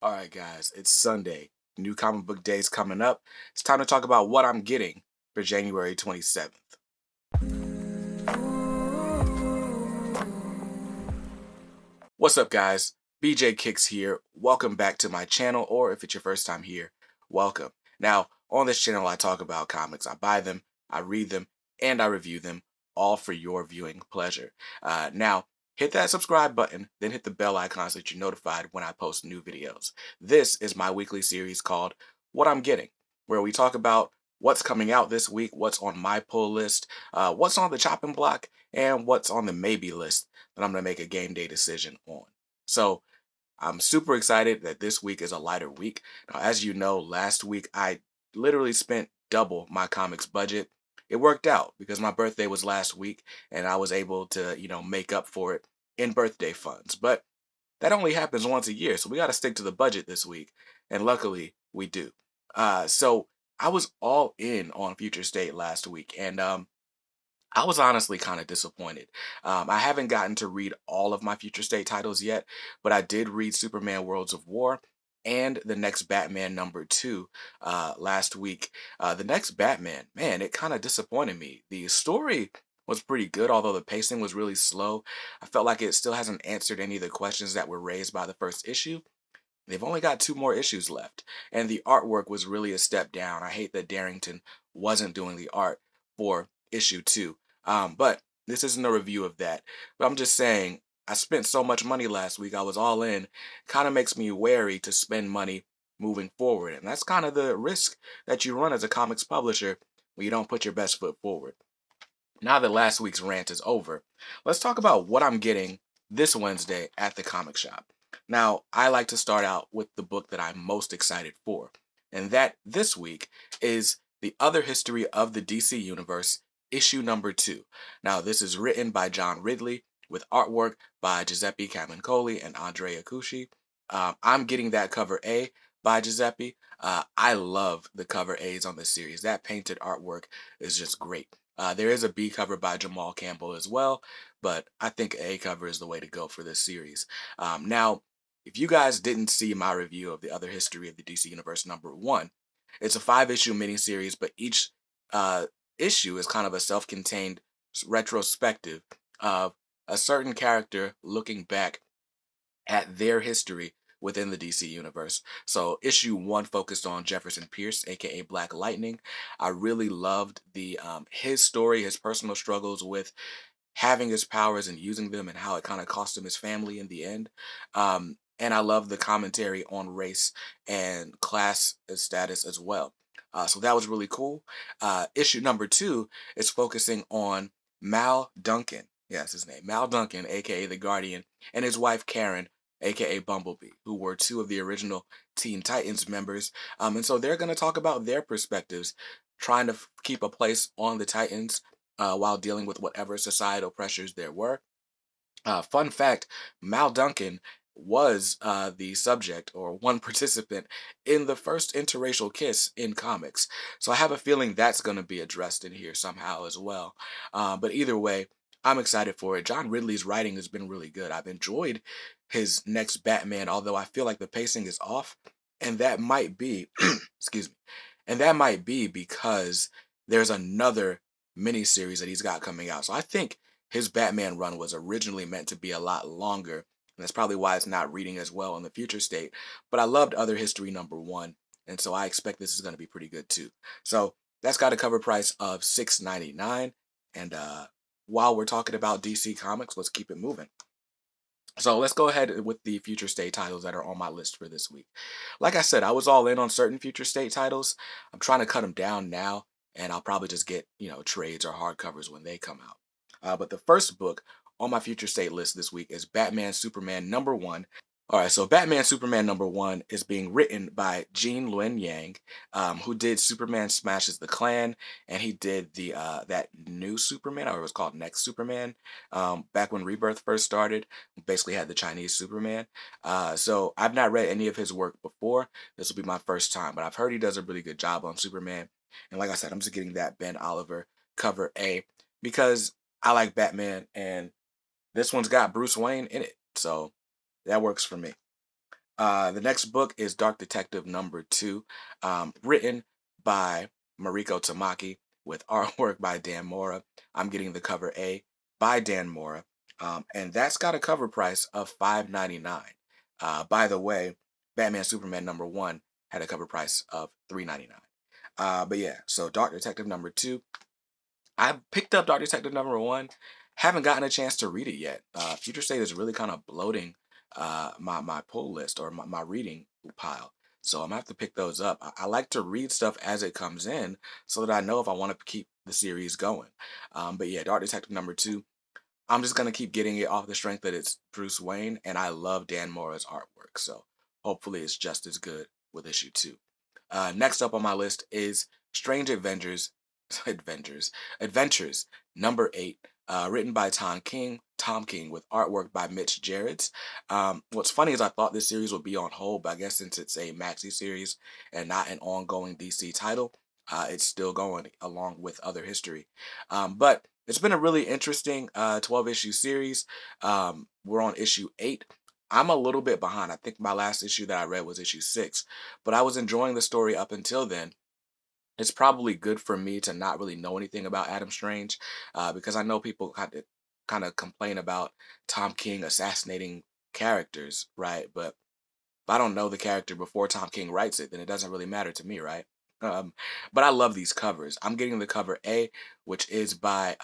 All right, guys, it's Sunday. New comic book day is coming up. It's time to talk about what I'm getting for January 27th. What's up, guys? BJ Kicks here. Welcome back to my channel, or if it's your first time here, welcome. Now, on this channel, I talk about comics. I buy them, I read them, and I review them, all for your viewing pleasure. Now, hit that subscribe button, then hit the bell icon so that you're notified when I post new videos. This is my weekly series called What I'm Getting, where we talk about what's coming out this week, what's on my pull list, what's on the chopping block, and what's on the maybe list that I'm going to make a game day decision on. So I'm super excited that this week is a lighter week. Now, as you know, last week I literally spent double my comics budget. It worked out because my birthday was last week and I was able to, make up for it in birthday funds. But that only happens once a year, so we got to stick to the budget this week. And luckily, we do. So I was all in on Future State last week, and I was honestly kind of disappointed. I haven't gotten to read all of my Future State titles yet, but I did read Superman Worlds of War and the next Batman #2 last week. The next Batman, man, it kind of disappointed me. The story was pretty good, although the pacing was really slow. I felt like it still hasn't answered any of the questions that were raised by the first issue. They've only got two more issues left, and the artwork was really a step down. I hate that Darrington wasn't doing the art for issue 2. But this isn't a review of that. But I'm just saying, I spent so much money last week. I was all in. Kind of makes me wary to spend money moving forward. And that's kind of the risk that you run as a comics publisher when you don't put your best foot forward. Now that last week's rant is over, let's talk about what I'm getting this Wednesday at the comic shop. Now, I like to start out with the book that I'm most excited for, and that this week is The Other History of the DC Universe, issue #2. Now, this is written by John Ridley with artwork by Giuseppe Camuncoli and Andrea Cucci. I'm getting that cover A by Giuseppe. I love the cover A's on this series. That painted artwork is just great. There is a B cover by Jamal Campbell as well, but I think A cover is the way to go for this series. Now, if you guys didn't see my review of The Other History of the DC Universe #1, it's a 5-issue miniseries, but each uh, issue is kind of a self-contained retrospective of a certain character looking back at their history within the DC universe. So issue 1 focused on Jefferson Pierce, aka Black Lightning. I really loved the his story, his personal struggles with having his powers and using them, and how it kind of cost him his family in the end. And I love the commentary on race and class status as well. So that was really cool. Issue #2 is focusing on Mal Duncan. Yes, his name, Mal Duncan, aka the Guardian, and his wife Karen, aka Bumblebee, who were two of the original Teen Titans members. And so they're going to talk about their perspectives, trying to keep a place on the Titans while dealing with whatever societal pressures there were. Fun fact, Mal Duncan was the subject or one participant in the first interracial kiss in comics. So I have a feeling that's going to be addressed in here somehow as well. But either way, I'm excited for it. John Ridley's writing has been really good. I've enjoyed his next Batman, although I feel like the pacing is off. And that might be, excuse me, and that might be because there's another miniseries that he's got coming out. So I think his Batman run was originally meant to be a lot longer, and that's probably why it's not reading as well in the future state. But I loved Other History #1, and so I expect this is going to be pretty good too. So that's got a cover price of $6.99. And while we're talking about DC Comics, let's keep it moving. So let's go ahead with the future state titles that are on my list for this week. Like I said, I was all in on certain future state titles. I'm trying to cut them down now, and I'll probably just get, trades or hardcovers when they come out. But the first book on my future state list this week is Batman Superman #1. All right, so Batman Superman #1 is being written by Gene Luen Yang, who did Superman Smashes the Klan, and he did the that new Superman, or it was called Next Superman, back when Rebirth first started. Basically, had the Chinese Superman. So I've not read any of his work before. This will be my first time, but I've heard he does a really good job on Superman. And like I said, I'm just getting that Ben Oliver cover A because I like Batman, and this one's got Bruce Wayne in it, so that works for me. The next book is Dark Detective #2, written by Mariko Tamaki with artwork by Dan Mora. I'm getting the cover A by Dan Mora, and that's got a cover price of $5.99. By the way, Batman Superman #1 had a cover price of $3.99. But yeah, so Dark Detective #2. I picked up Dark Detective #1. Haven't gotten a chance to read it yet. Future State is really kind of bloating my pull list or my reading pile. So I'm gonna have to pick those up. I like to read stuff as it comes in so that I know if I want to keep the series going. But yeah, Dark Detective #2. I'm just gonna keep getting it off the strength that it's Bruce Wayne, and I love Dan Mora's artwork. So hopefully it's just as good with issue 2. Next up on my list is Strange Adventures, Adventures, Adventures #8, written by Tom King with artwork by Mitch Gerrits. What's funny is I thought this series would be on hold, but I guess since it's a maxi series and not an ongoing DC title, it's still going along with other history. But it's been a really interesting 12 issue series. We're on issue 8. I'm a little bit behind. I think my last issue that I read was issue 6, but I was enjoying the story up until then. It's probably good for me to not really know anything about Adam Strange, because I know people kind of complain about Tom King assassinating characters, right? But if I don't know the character before Tom King writes it, then it doesn't really matter to me, right? Um, but I love these covers. I'm getting the cover A, which is by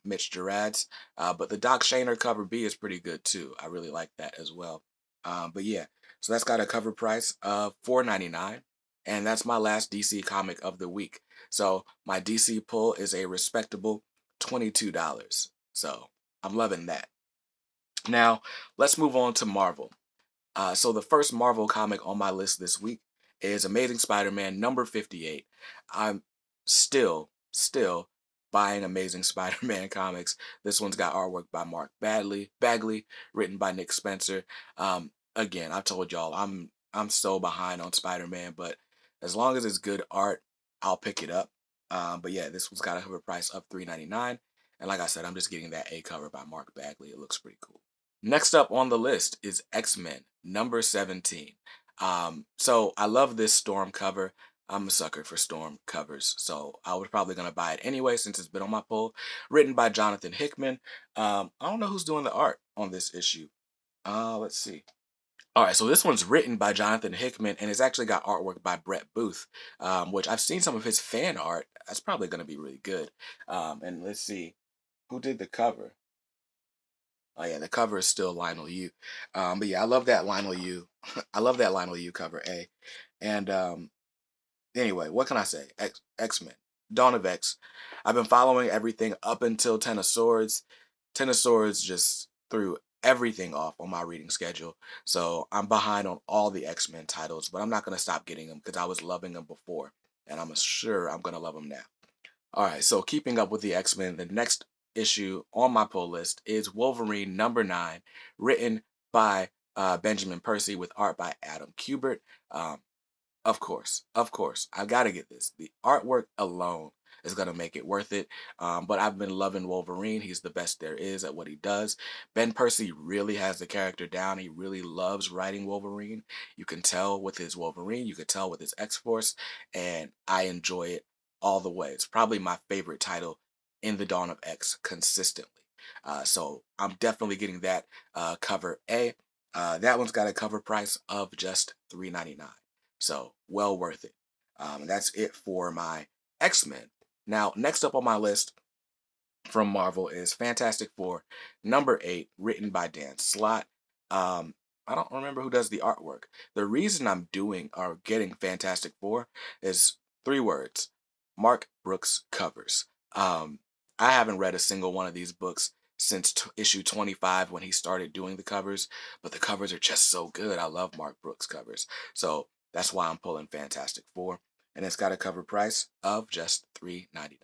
Mitch Gerads, but the Doc Shaner cover B is pretty good too. I really like that as well. But yeah, so that's got a cover price of $4.99, and that's my last DC comic of the week. So my DC pull is a respectable $22. So I'm loving that. Now let's move on to Marvel. So the first Marvel comic on my list this week is Amazing Spider-Man #58. I'm still buying Amazing Spider-Man comics. This one's got artwork by Mark Bagley, written by Nick Spencer. Again, I told y'all I'm so behind on Spider-Man, but as long as it's good art, I'll pick it up. But yeah, this one's got a cover price of $3.99, and like I said, I'm just getting that A cover by Mark Bagley. It looks pretty cool. Next up on the list is X-Men #17. So I love this Storm cover. I'm a sucker for Storm covers, so I was probably gonna buy it anyway since it's been on my pull. Written by Jonathan Hickman. I don't know who's doing the art on this issue. Let's see. All right, so this one's written by Jonathan Hickman, and it's actually got artwork by Brett Booth, which I've seen some of his fan art. That's probably gonna be really good. And let's see who did the cover. Oh yeah, the cover is still Lionel Yu. But yeah, I love that Lionel Yu. I love that Lionel Yu cover A. And anyway, what can I say? X-Men, Dawn of X. I've been following everything up until Ten of Swords. Ten of Swords just threw everything off on my reading schedule. So I'm behind on all the X-Men titles, but I'm not gonna stop getting them because I was loving them before, and I'm sure I'm gonna love them now. All right, so keeping up with the X-Men, the next issue on my pull list is Wolverine #9, written by Benjamin Percy with art by Adam Kubert. Um, of course, I gotta get this. The artwork alone is gonna make it worth it. But I've been loving Wolverine. He's the best there is at what he does. Ben Percy really has the character down. He really loves writing Wolverine. You can tell with his Wolverine. You can tell with his X-Force, and I enjoy it all the way. It's probably my favorite title in the Dawn of X consistently. So I'm definitely getting that cover A. That one's got a cover price of just $3.99. So well worth it. And that's it for my X-Men. Now, next up on my list from Marvel is Fantastic Four #8, written by Dan Slott. I don't remember who does the artwork. The reason I'm doing or getting Fantastic Four is 3 words: Mark Brooks covers. I haven't read a single one of these books since issue 25 when he started doing the covers, but the covers are just so good. I love Mark Brooks covers. So that's why I'm pulling Fantastic Four. And it's got a cover price of just $3.99.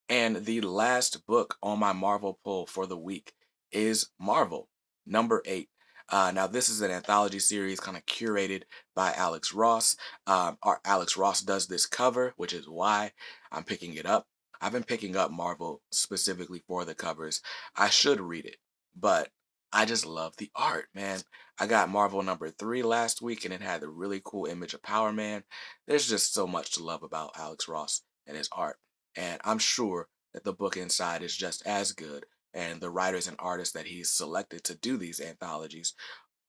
And the last book on my Marvel pull for the week is Marvel #8. Now, this is an anthology series kind of curated by Alex Ross. Alex Ross does this cover, which is why I'm picking it up. I've been picking up Marvel specifically for the covers. I should read it, but I just love the art, man. I got Marvel number 3 last week, and it had the really cool image of Power Man. There's just so much to love about Alex Ross and his art, and I'm sure that the book inside is just as good, and the writers and artists that he's selected to do these anthologies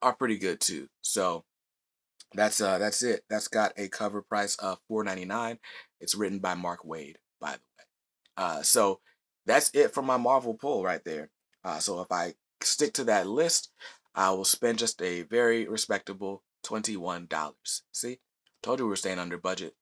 are pretty good too. So that's it. That's got a cover price of 4.99. It's written by Mark Wade, by the way. So that's it for my Marvel pull right there. So if I stick to that list, I will spend just a very respectable $21. See, told you we were staying under budget.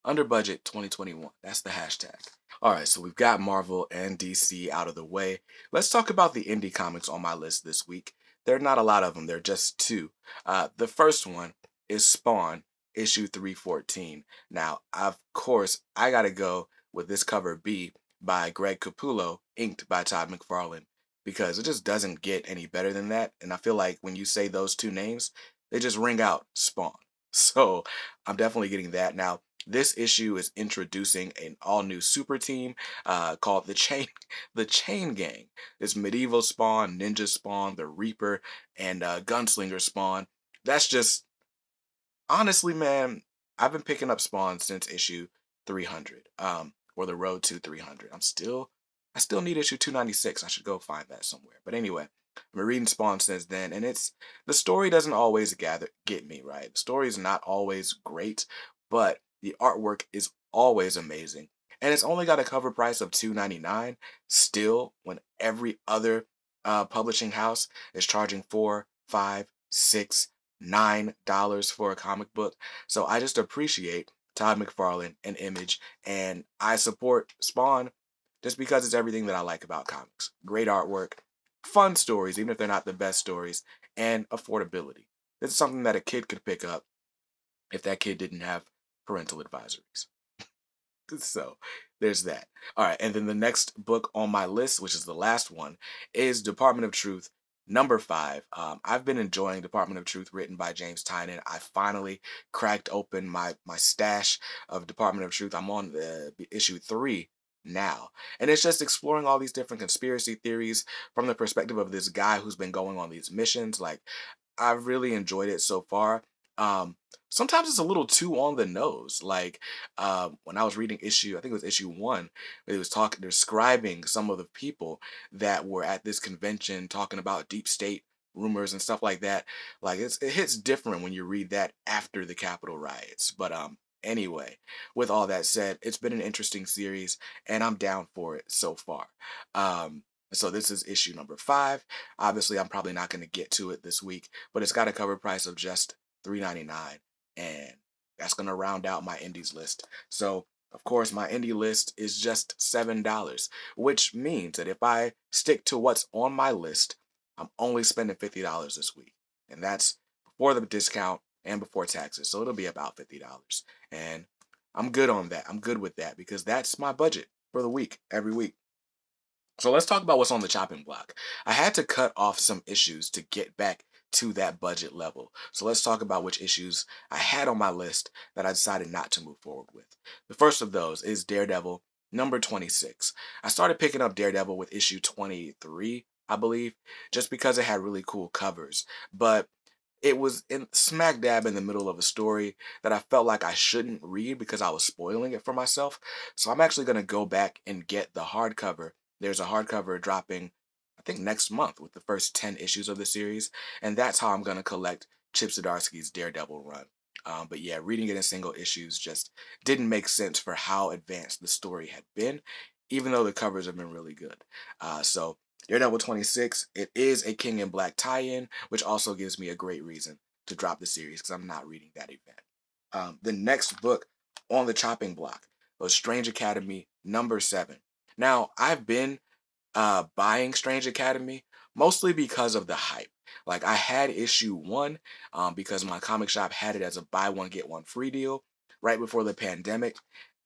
Under budget 2021. That's the hashtag. All right, so we've got Marvel and DC out of the way. Let's talk about the indie comics on my list this week. There are not a lot of them. There are just two. The first one is Spawn, issue 314. Now, of course, I got to go with this cover B by Greg Capullo, inked by Todd McFarlane, because it just doesn't get any better than that. And I feel like when you say those two names, they just ring out Spawn. So I'm definitely getting that. Now, this issue is introducing an all-new super team called the Chain Gang. It's medieval Spawn, ninja Spawn, the Reaper, and Gunslinger Spawn. That's just honestly, man, I've been picking up Spawn since issue 300, or the road to 300. I still need issue 296. I should go find that somewhere. But anyway, I've been reading Spawn since then, and the story doesn't always get me right. The story is not always great, but the artwork is always amazing, and it's only got a cover price of 2.99. Still, when every other publishing house is charging 4, 5, 6, $9 for a comic book. So I just appreciate Todd McFarlane and Image, and I support Spawn just because it's everything that I like about comics. Great artwork, fun stories, even if they're not the best stories, and affordability. This is something that a kid could pick up if that kid didn't have parental advisories. So there's that. All right, and then the next book on my list, which is the last one, is Department of Truth number 5. I've been enjoying Department of Truth, written by James Tynion. I finally cracked open my stash of Department of Truth. I'm on issue 3 now, and it's just exploring all these different conspiracy theories from the perspective of this guy who's been going on these missions. Like, I've really enjoyed it so far. Um, Sometimes it's a little too on the nose. Like, when I was reading issue, I think it was issue 1, it was describing some of the people that were at this convention talking about deep state rumors and stuff like that. Like, it hits different when you read that after the Capitol riots. But anyway, with all that said, it's been an interesting series, and I'm down for it so far. So this is issue number 5. Obviously, I'm probably not going to get to it this week, but it's got a cover price of just $3.99, and that's going to round out my indies list. So, of course, my indie list is just $7, which means that if I stick to what's on my list, I'm only spending $50 this week, and that's before the discount and before taxes. So it'll be about $50, and I'm good on that. I'm good with that because that's my budget for the week every week. So let's talk about what's on the chopping block. I had to cut off some issues to get back to that budget level. So let's talk about which issues I had on my list that I decided not to move forward with. The first of those is Daredevil number 26. I started picking up Daredevil with issue 23, I believe, just because it had really cool covers. But it was in smack dab in the middle of a story that I felt like I shouldn't read because I was spoiling it for myself. So I'm actually going to go back and get the hardcover. There's a hardcover dropping, I think, next month with the first 10 issues of the series. And that's how I'm going to collect Chip Zdarsky's Daredevil run. But yeah, reading it in single issues just didn't make sense for how advanced the story had been, even though the covers have been really good. So Daredevil 26, it is a King in Black tie-in, which also gives me a great reason to drop the series because I'm not reading that event. The next book on the chopping block was Strange Academy number 7. Now, I've been buying Strange Academy mostly because of the hype. Like, I had issue 1 because my comic shop had it as a buy one get one free deal right before the pandemic.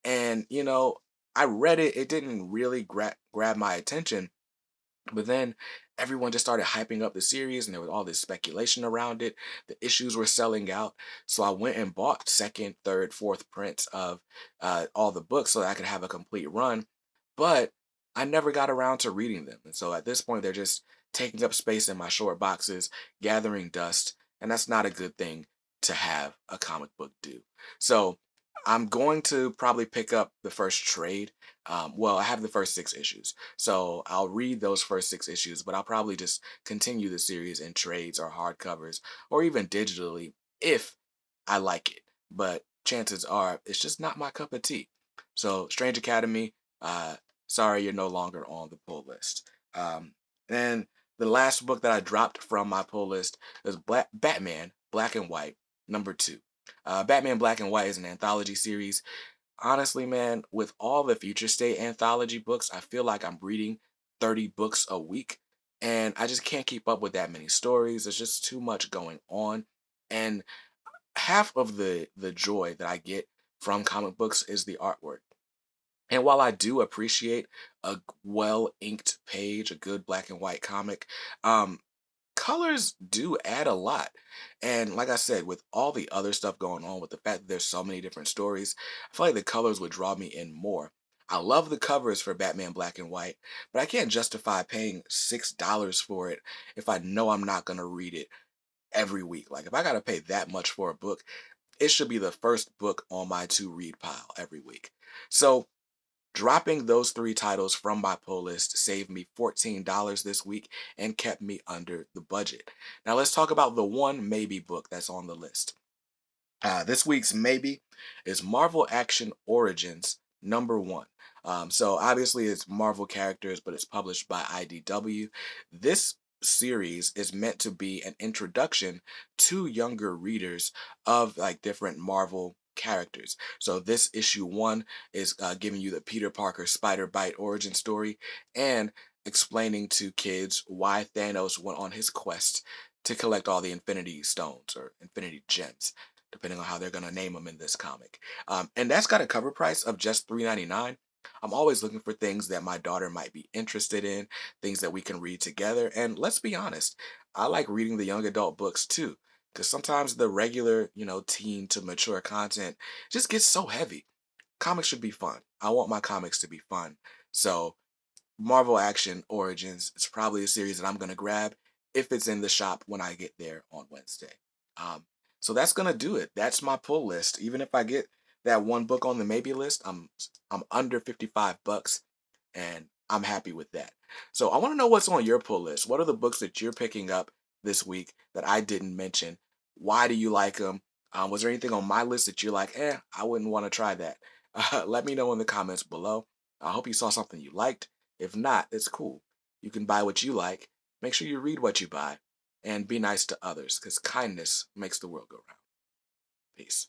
And, I read it. It didn't really grab my attention, but then everyone just started hyping up the series, and there was all this speculation around it. The issues were selling out. So I went and bought second, third, fourth prints of all the books so that I could have a complete run. But I never got around to reading them. And so at this point, they're just taking up space in my short boxes, gathering dust. and that's not a good thing to have a comic book do. So I'm going to probably pick up the first trade. Well, I have the first 6 issues, so I'll read those first 6 issues, but I'll probably just continue the series in trades or hardcovers or even digitally if I like it. But chances are it's just not my cup of tea. So, Strange Academy, sorry you're no longer on the pull list. And the last book that I dropped from my pull list is Batman Black and White #2. Batman Black and White is an anthology series. Honestly, man, with all the Future State anthology books, I feel like I'm reading 30 books a week, and I just can't keep up with that many stories. There's just too much going on. And half of the joy that I get from comic books is the artwork. And while I do appreciate a well inked page, a good black and white comic, um, colors do add a lot. And like I said, with all the other stuff going on, with the fact that there's so many different stories, I feel like the colors would draw me in more. I love the covers for Batman Black and White, but I can't justify paying $6 for it if I know I'm not going to read it every week. Like, if I got to pay that much for a book, it should be the first book on my to read pile every week. So, dropping those 3 titles from my pull list saved me $14 this week and kept me under the budget. Now let's talk about the one maybe book that's on the list. This week's maybe is Marvel Action Origins #1. So obviously it's Marvel characters, but it's published by IDW. This series is meant to be an introduction to younger readers of like different Marvel characters. So this issue 1 is giving you the Peter Parker Spider Bite origin story and explaining to kids why Thanos went on his quest to collect all the Infinity Stones or Infinity Gems, depending on how they're going to name them in this comic. And that's got a cover price of just $3.99. I'm always looking for things that my daughter might be interested in, things that we can read together. And let's be honest, I like reading the young adult books too, because sometimes the regular, teen to mature content just gets so heavy. Comics should be fun. I want my comics to be fun. So Marvel Action Origins is probably a series that I'm going to grab if it's in the shop when I get there on Wednesday. Um, so that's going to do it. That's my pull list. Even if I get that one book on the maybe list, I'm under 55 bucks and I'm happy with that. So I want to know what's on your pull list. What are the books that you're picking up this week that I didn't mention? Why do you like them? Was there anything on my list that you're like, I wouldn't want to try that? Let me know in the comments below. I hope you saw something you liked. If not, it's cool. You can buy what you like. Make sure you read what you buy and be nice to others because kindness makes the world go round. Peace.